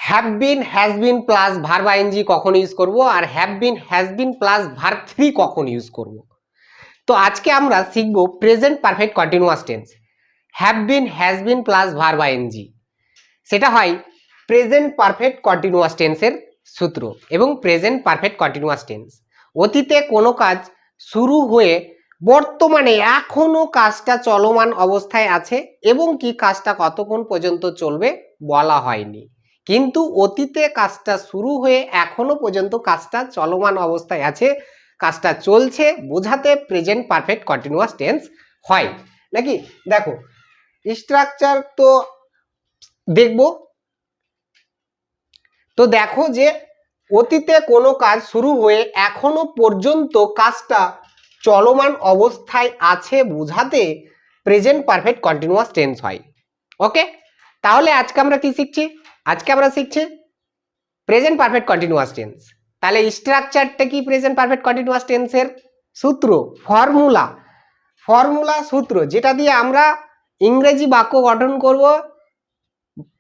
Have been has been plus verb ING কখন use করব আর have been has been plus verb 3 কখন use করব। তো আজকে আমরা শিখব present perfect continuous tense. Have been has been plus verb ING, সেটা হয় প্রেজেন্ট পারফেক্ট কন্টিনিউয়াস টেন্সের সূত্র। এবং প্রেজেন্ট পারফেক্ট কন্টিনিউয়াস টেন্স অতীতে কোনো কাজ শুরু হয়ে বর্তমানে এখনো কাজটা চলমান অবস্থায় আছে এবং কি কাজটা কতক্ষণ পর্যন্ত চলবে বলা হয়নি, কিন্তু অতীতে কাজটা শুরু হয়ে এখনো পর্যন্ত কাজটা চলমান অবস্থায় আছে, কাজটা চলছে, বোঝাতে প্রেজেন্ট পারফেক্ট কন্টিনিউয়াস টেন্স হয় নাকি। দেখো স্ট্রাকচার তো দেখব। তো দেখো যে অতীতে কোনো কাজ শুরু হয়ে এখনো পর্যন্ত কাজটা চলমান অবস্থায় আছে বোঝাতে প্রেজেন্ট পারফেক্ট কন্টিনিউয়াস টেন্স হয়। ওকে, তাহলে আজকে আমরা কি শিখছি? আজকে আমরা শিখছি প্রেজেন্ট পারফেক্ট কন্টিনিউয়াস টেন্স। তাহলে স্ট্রাকচারটা কি প্রেজেন্ট পারফেক্ট কন্টিনিউয়াস টেন্সের? সূত্র, ফর্মুলা সূত্র, যেটা দিয়ে আমরা ইংরেজি বাক্য গঠন করব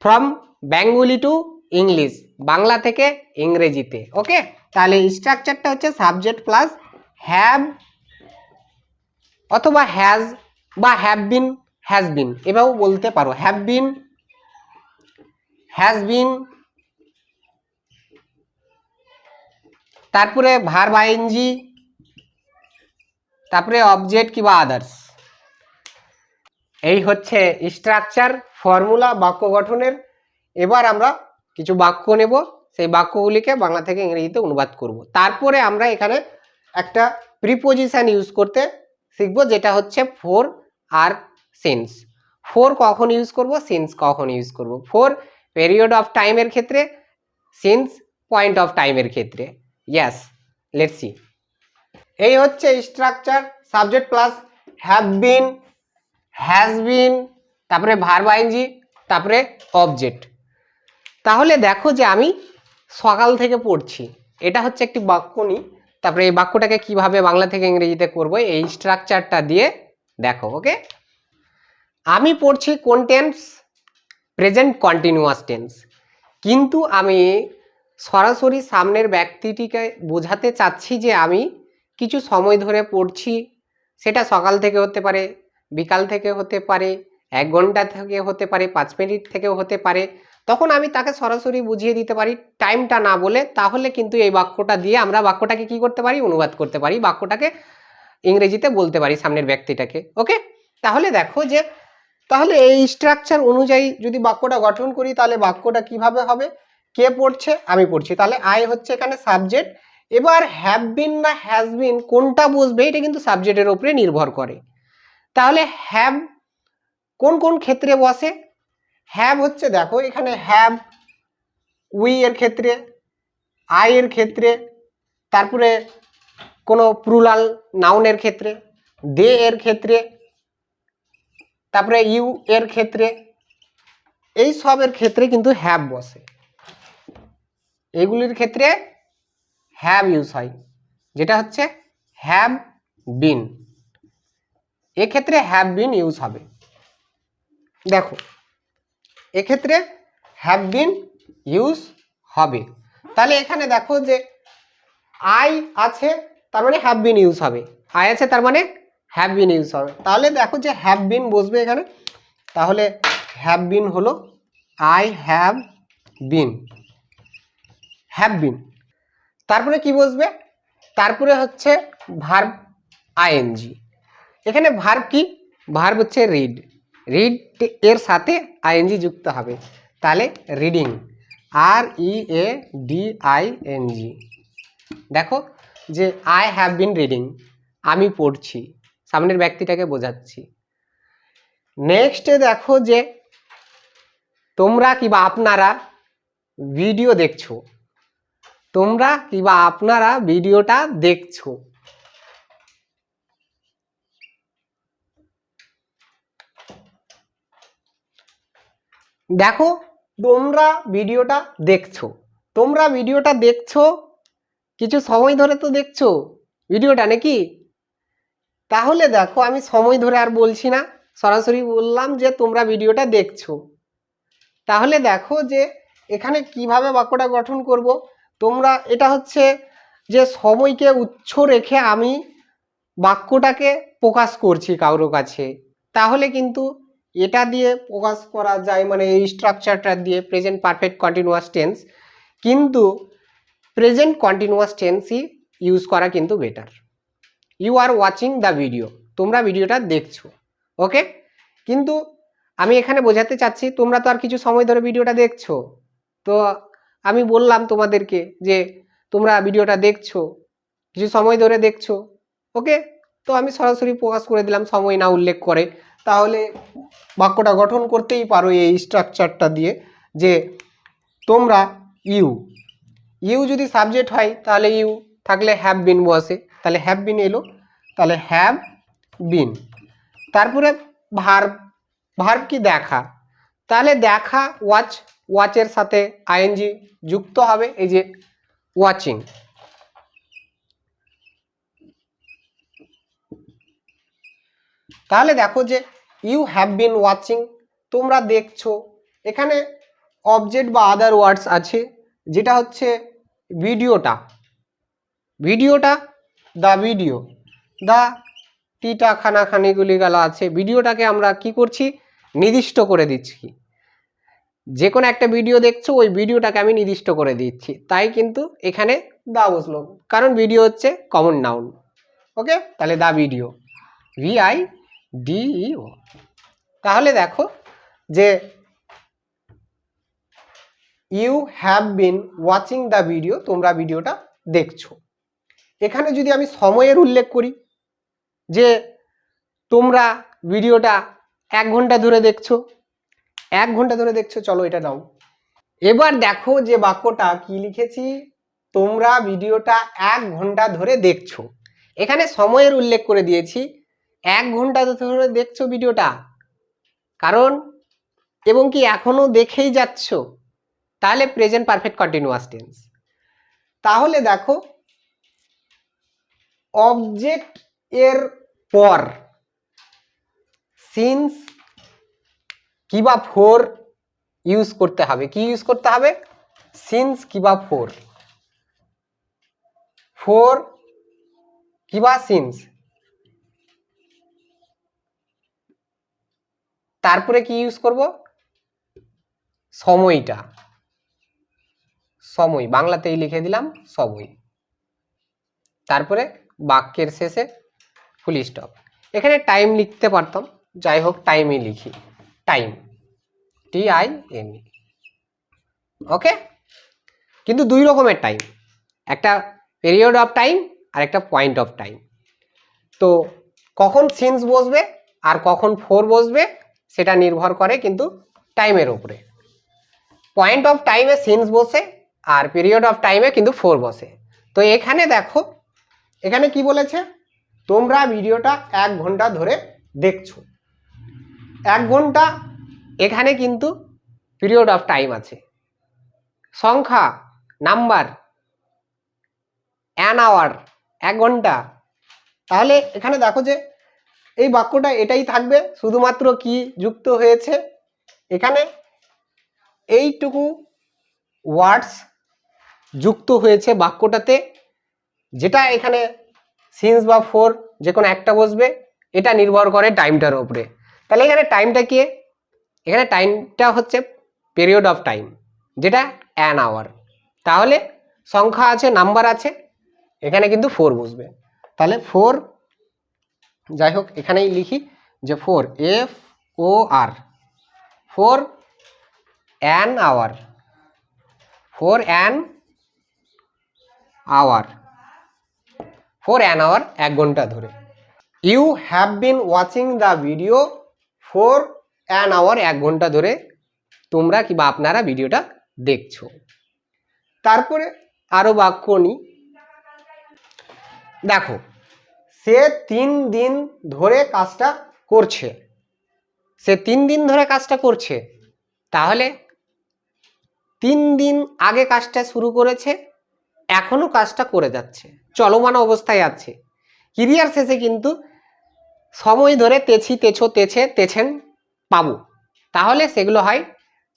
from Bengali to English, Bangla থেকে ইংরেজিতে। ওকে, তাহলে স্ট্রাকচারটা হচ্ছে সাবজেক্ট প্লাস হ্যাভ অথবা হ্যাজ বা হ্যাভ বিন হ্যাজ বিন, এভাবেও বলতে পারো। হ্যাভ বিন হ্যাজ বিন, তারপরে ভার্ব আইএনজি, তারপরে অবজেক্ট কিংবা আদার্স। এই হচ্ছে স্ট্রাকচার, ফর্মুলা বাক্য গঠনের। এবার আমরা কিছু বাক্য নেব, সেই বাক্যগুলিকে বাংলা থেকে ইংরেজিতে অনুবাদ করব। তারপরে আমরা এখানে একটা প্রিপোজিশন ইউজ করতে শিখব, যেটা হচ্ছে ফর আর সিন্স। ফর কখন ইউজ করব, সিন্স কখন ইউজ করব। ফর পিরিয়ড অফ টাইমের ক্ষেত্রে, সিন্স পয়েন্ট অফ টাইমের ক্ষেত্রে। Yes, let's see. এই হচ্ছে structure, subject plus have been has বিন, তারপরে ভার্ব আইএনজি, তারপরে অবজেক্ট। তাহলে দেখো যে আমি সকাল থেকে পড়ছি, এটা হচ্ছে একটি বাক্য নিই, তারপরে এই বাক্যটাকে কিভাবে বাংলা থেকে ইংরেজিতে করব এই স্ট্রাকচারটা দিয়ে দেখো। ওকে, আমি পড়ছি কোন টেন্স? Present continuous tense. কিন্তু আমি সরাসরি সামনের ব্যক্তিটিকে বোঝাতে চাচ্ছি যে আমি কিছু সময় ধরে পড়ছি, সেটা সকাল থেকে হতে পারে, বিকাল থেকে হতে পারে, 1 ঘন্টা থেকে হতে পারে, 5 মিনিট থেকেও হতে পারে। তখন আমি তাকে সরাসরি বুঝিয়ে দিতে পারি টাইমটা না বলে। তাহলে কিন্তু এই বাক্যটা দিয়ে আমরা বাক্যটাকে কি করতে পারি? অনুবাদ করতে পারি, বাক্যটাকে ইংরেজিতে বলতে পারি সামনের ব্যক্তিটাকে। ওকে, তাহলে দেখো যে তাহলে এই স্ট্রাকচার অনুযায়ী যদি বাক্যটা গঠন করি তাহলে বাক্যটা কিভাবে হবে? কে পড়ছে? আমি পড়ছি, তাহলে আই হচ্ছে এখানে সাবজেক্ট। এবার হ্যাভ বিন না হ্যাজ বিন কোনটা বসবে এটা কিন্তু সাবজেক্টের উপরে নির্ভর করে। তাহলে হ্যাভ কোন কোন ক্ষেত্রে বসে? হ্যাভ হচ্ছে দেখো এখানে হ্যাভ উই এর ক্ষেত্রে, আই এর ক্ষেত্রে, তারপরে কোনো প্লুরাল নাউনের ক্ষেত্রে, দে এর ক্ষেত্রে, তারপরে ইউ এর ক্ষেত্রে, এই সবের ক্ষেত্রে কিন্তু হ্যাভ বসে। এগুলির ক্ষেত্রে হ্যাভ ইউজ হয়, যেটা হচ্ছে হ্যাভ বিন, এক্ষেত্রে হ্যাভ বিন ইউজ হবে। দেখো এক্ষেত্রে হ্যাভ বিন ইউজ হবে। তাহলে এখানে দেখো যে আই আছে, তার মানে হ্যাভ বিন ইউজ হবে। আই আছে তার মানে হ্যাভ বিন ইউজ হবে। তাহলে দেখো যে হ্যাভ বিন বসবে এখানে। তাহলে হ্যাভ বিন হলো I have been, have been. তারপরে কি বসবে? তারপরে হচ্ছে ভার্ব আইএনজি। এখানে ভার্ব কি? ভার্ব হচ্ছে রিড, রিড এর সাথে আইএনজি যুক্ত হবে, তাহলে reading, R E A D I N G. দেখো যে আই হ্যাভ বিন রিডিং, আমি পড়ছি, সামনের ব্যক্তিটাকে বোঝাচ্ছি। নেক্সটে দেখো যে তোমরা কিংবা আপনারা ভিডিও দেখছো, তোমরা কিংবা আপনারা ভিডিওটা দেখছো। দেখো তোমরা ভিডিওটা দেখছো, তোমরা ভিডিওটা দেখছো, কিছু সময় ধরে তো দেখছো ভিডিওটা নাকি। তাহলে দেখো আমি সময় ধরে আর বলছি না, সরাসরি বললাম যে তোমরা ভিডিওটা দেখছো। তাহলে দেখো যে এখানে কিভাবে বাক্যটা গঠন করব, তোমরা এটা হচ্ছে যে সময়কে উৎস রেখে আমি বাক্যটাকে প্রকাশ করছি কারোর কাছে, তাহলে কিন্তু এটা দিয়ে প্রকাশ করা যায়, মানে এই স্ট্রাকচারটা দিয়ে প্রেজেন্ট পারফেক্ট কন্টিনিউয়াস টেন্স, কিন্তু প্রেজেন্ট কন্টিনিউয়াস টেন্সই ইউজ করা কিন্তু better. You are watching the video, তোমরা ভিডিওটা দেখছো, ওকে। কিন্তু আমি এখানে বোঝাতে চাচ্ছি তোমরা তো আর কিছু সময় ধরে ভিডিওটা দেখছো, তো আমি বললাম তোমাদেরকে যে তোমরা ভিডিওটা দেখছো, কিছু সময় ধরে দেখছো, ওকে। তো আমি সরাসরি প্রকাশ করে দিলাম সময় না উল্লেখ করে, তাহলে বাক্যটা গঠন করতেই পারো এই স্ট্রাকচারটা দিয়ে, যে তোমরা ইউ, ইউ যদি সাবজেক্ট হয় তাহলে ইউ থাকলে হ্যাভ বিন বসে, তাহলে হ্যাভ বিন এলো, তাহলে হ্যাভ বিন। তারপরে ভার্ব, ভার্ব কি দেখা, তাহলে দেখা ওয়াচ, ওয়াচের সাথে আইএনজি যুক্ত হবে, এই যে ওয়াচিং। তাহলে দেখো যে ইউ হ্যাভ বিন ওয়াচিং, তোমরা দেখছো। এখানে অবজেক্ট বা আদার ওয়ার্ডস আছে, যেটা হচ্ছে ভিডিওটা, ভিডিওটা দ্য ভিডিও, দ্য টিটা খানাখানিগুলি গেলা আছে, ভিডিওটাকে আমরা কি করছি, নির্দিষ্ট করে দিচ্ছি। যে কোনো একটা ভিডিও দেখছো, ওই ভিডিওটাকে আমি নির্দিষ্ট করে দিচ্ছি, তাই কিন্তু এখানে দা বসলো, কারণ ভিডিও হচ্ছে কমন নাউন, ওকে। তাহলে দা ভিডিও, VIDEO। তাহলে দেখো যে you have been watching the video, তোমরা ভিডিওটা দেখছো। এখানে যদি আমি সময়ের উল্লেখ করি, যে তোমরা ভিডিওটা 1 ঘন্টা ধরে দেখছো, 1 ঘন্টা ধরে দেখছো, চলো এটা নাও। এবার দেখো যে বাক্যটা কি লিখেছি, তোমরা ভিডিওটা 1 ঘন্টা ধরে দেখছো, এখানে সময়ের উল্লেখ করে দিয়েছি, 1 ঘন্টা ধরে দেখছো ভিডিওটা, কারণ এবং কি এখনো দেখেই যাচ্ছ, তাহলে প্রেজেন্ট পারফেক্ট কন্টিনিউয়াস টেন্স। তাহলে দেখো অবজেক্ট এর পর সিন্স কিবা ফর ইউজ করতে হবে, কি ইউজ করতে হবে, সিন্স কিবা ফর, ফর কিবা সিন্স, তারপরে কি ইউজ করব, সময়টা, সময় বাংলাতেই লিখে দিলাম সময়, তারপরে বাক্যের শেষে ফুল স্টপ। এখানে টাইম লিখতে পারতাম, যাই হোক টাইমই লিখি, টাইম, TIME, ওকে। কিন্তু 2 রকমের টাইম, একটা পিরিয়ড অফ টাইম আর একটা পয়েন্ট অফ টাইম। তো কখন সিন্স বসবে আর কখন ফর বসবে সেটা নির্ভর করে কিন্তু টাইমের উপরে। পয়েন্ট অফ টাইমে সিন্স বসে আর পিরিয়ড অফ টাইমে কিন্তু ফর বসে। তো এখানে দেখো, এখানে কি বলেছে, তোমরা ভিডিওটা 1 ঘন্টা ধরে দেখছো, 1 ঘন্টা, এখানে কিন্তু পিরিয়ড অফ টাইম আছে, সংখ্যা নাম্বার, অ্যান আওয়ার 1 ঘন্টা। তাহলে এখানে দেখো যে এই বাক্যটা এটাই থাকবে, শুধুমাত্র কি যুক্ত হয়েছে, এখানে এইটুকু ওয়ার্ডস যুক্ত হয়েছে বাক্যটাতে, যেটা এখানে সিন্স বা ফর যে কোনো একটা বসবে, এটা নির্ভর করে টাইমটার উপরে। তাহলে এখানে টাইমটা কি, এখানে টাইমটা হচ্ছে পিরিয়ড অফ টাইম, যেটা অ্যান আওয়ার। তাহলে সংখ্যা আছে, নাম্বার আছে, এখানে কিন্তু ফর বসবে, তাহলে ফর, যাই হোক এখানেই লিখি যে for, FOR, for an hour, for an hour, for an hour 1 ঘন্টা ধরে। You have been watching the video for an hour, 1 ঘন্টা ধরে তোমরা কিংবা আপনারা ভিডিওটা দেখছো। তারপরে আরো বাক্য নিই, দেখো সে 3 দিন ধরে কাজটা করছে, সে 3 দিন ধরে কাজটা করছে, তাহলে 3 দিন আগে কাজটা শুরু করেছে, এখনো কাজটা করে যাচ্ছে, চলমান অবস্থায় আছে। ক্রিয়ার শেষে কিন্তু সময় ধরে তেছি, তেছো, তেছে, তেছেন পাবো, তাহলে সেগুলো হয়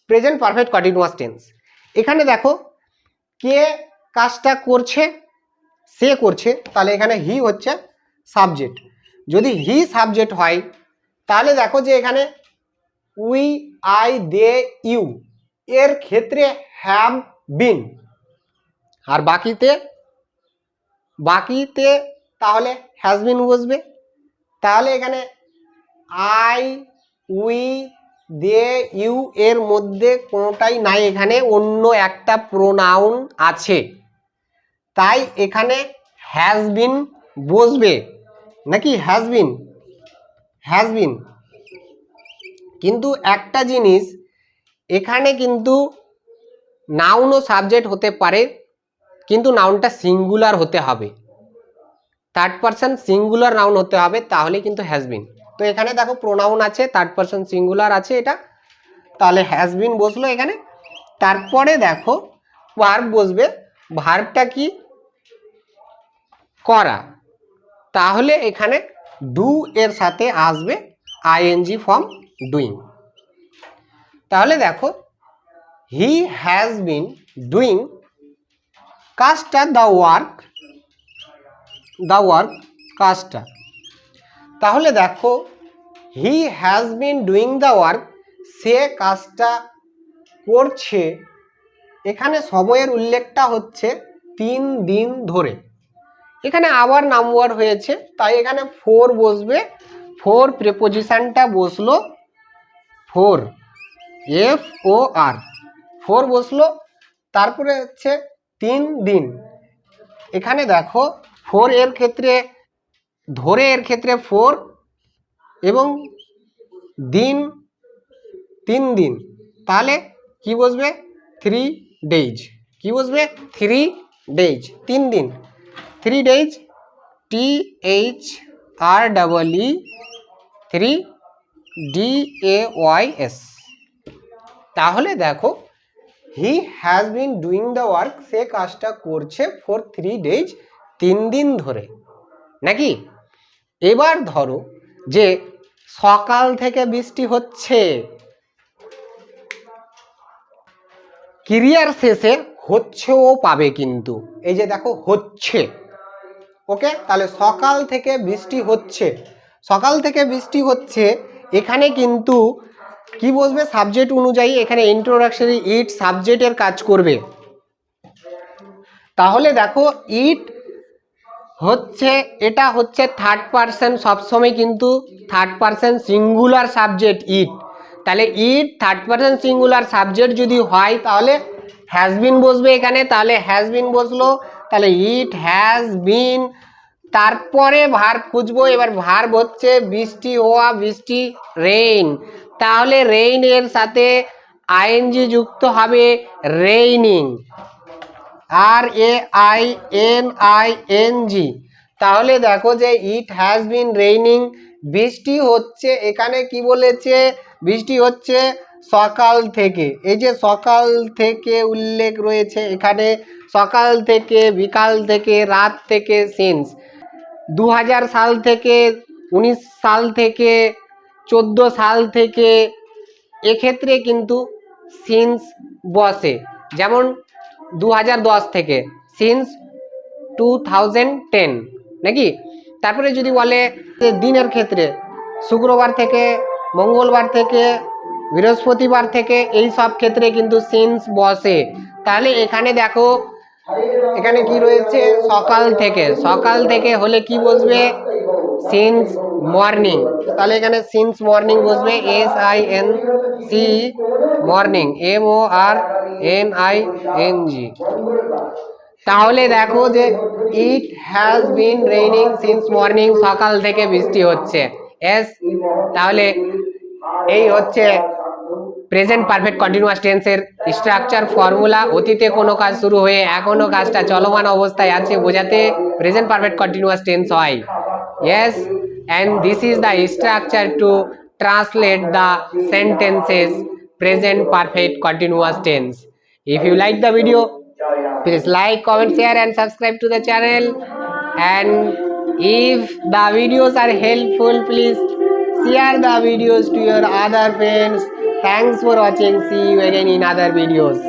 প্রেজেন্ট পারফেক্ট কন্টিনিউয়াস টেন্স। এখানে দেখো কে কাজটা করছে, সে করছে, তাহলে এখানে হি হচ্ছে সাবজেক্ট। যদি হি সাবজেক্ট হয় তাহলে দেখো যে এখানে উই, আই, দে, ইউ এর ক্ষেত্রে হ্যাভ বিন, আর বাকিতে তাহলে হ্যাজ বিন বসবে। তাহলে এখানে আই, উই, দে, ইউ এর মধ্যে কোনোটাই নাই, এখানে অন্য একটা প্রোনাউন আছে, তাই এখানে হ্যাজ বিন বসবে নাকি হ্যাজ বিন। কিন্তু একটা জিনিস, এখানে কিন্তু নাউন ও সাবজেক্ট হতে পারে, কিন্তু নাউনটা সিঙ্গুলার হতে হবে, থার্ড পারসন সিঙ্গুলার নাউন হতে হবে, তাহলে কিন্তু হ্যাজ বিন। তো এখানে দেখো প্রোনাউন আছে, থার্ড পারসন সিঙ্গুলার আছে এটা, তাহলে হ্যাজ বিন বসলো এখানে। তারপরে দেখো ভার্ব বসবে, ভার্বটা কি, করা, তাহলে এখানে ডু এর সাথে আসবে আইএনজি ফর্ম ডুইং। তাহলে দেখো হি হ্যাজ বিন ডুইং কাজটা, দ্য ওয়ার্ক কাজটা। তাহলে দেখো he has been doing the work, সে কাজটা করছে, এখানে সময়ের উল্লেখটা হচ্ছে 3 দিন ধরে। এখানে আবার নাম্বার হয়েছে, তাই এখানে 4 বসবে, 4 প্রিপোজিশনটা বসলো 4, FOR 4 বসলো, তারপরে হচ্ছে 3 দিন। এখানে দেখো 4 এর ক্ষেত্রে ধরে এর ক্ষেত্রে 4 এবং দিন 3 দিন, তাহলে কি বসবে 3 ডেজ, কি বসবে 3 ডেজ, 3 দিন, 3 ডেজ, THREE 3 DAYS। তাহলে দেখো he has been doing the work, সে কাজটা করছে ফর 3 ডেজ 3 দিন ধরে নাকি। এবার ধরো যে সকাল থেকে বৃষ্টি হচ্ছে, ক্রিয়ার শেষে হচ্ছেও পাবে, কিন্তু এই যে দেখো হচ্ছে, ওকে, তাহলে সকাল থেকে বৃষ্টি হচ্ছে, এখানে কিন্তু কি বসবে সাবজেক্ট অনুযায়ী, এখানে ইন্ট্রোডাকশনারি ইট সাবজেক্টের কাজ করবে। তাহলে দেখো ইট হচ্ছে, এটা হচ্ছে থার্ড পারসন, সবসময় কিন্তু third person singular subject it, তাহলে it third person singular subject যদি হয় তাহলে হ্যাজ বিন বসবে এখানে, তাহলে হ্যাজ বিন বসলো, তাহলে ইট হ্যাজ বিন, তারপরে ভার্ব খুঁজবো। এবার ভার্ব হচ্ছে বৃষ্টি হওয়া, বৃষ্টি রেইন, তাহলে রেইন এর সাথে আইএনজি যুক্ত হবে রেইনিং, RAINING। তাহলে দেখো যে ইট হ্যাজ বিন রেইনিং, বৃষ্টি হচ্ছে, এখানে কি বলেছে বৃষ্টি হচ্ছে সকাল থেকে, এই যে সকাল থেকে উল্লেখ রয়েছে এখানে, সকাল থেকে, বিকাল থেকে, রাত থেকে, সিন্স 2000 সাল থেকে, 19 সাল থেকে, 14 সাল থেকে, এক্ষেত্রে কিন্তু সিন্স বসে, যেমন 2010 থেকে, সিন্স 2010 নাকি। তারপরে যদি বলে দিনের ক্ষেত্রে শুক্রবার থেকে, মঙ্গলবার থেকে, বৃহস্পতিবার থেকে, এই সব ক্ষেত্রে কিন্তু সিন্স বসে। তাহলে এখানে দেখো এখানে কি রয়েছে সকাল থেকে হলে কি বসবে সিন্স মর্নিং, তাহলে এখানে সিন্স মর্নিং বসবে, SINC মর্নিং, MORNING। তাহলে দেখো যে it has been raining since morning, সকাল থেকে বৃষ্টি হচ্ছে, এস। তাহলে এই হচ্ছে প্রেজেন্ট পারফেক্ট কন্টিনিউয়াস টেন্সের স্ট্রাকচার ফর্মুলা। অতীতে কোনো কাজ শুরু হয়ে এখনো কাজটা চলমান অবস্থায় আছে বোঝাতে প্রেজেন্ট পারফেক্ট কন্টিনিউয়াস টেন্স হয়। Yes, and this is the structure to translate the sentences present perfect continuous tense. If you like the video, please like, comment, share and subscribe to the channel. And if the videos are helpful, please share the videos to your other friends. Thanks for watching. See you again in other videos.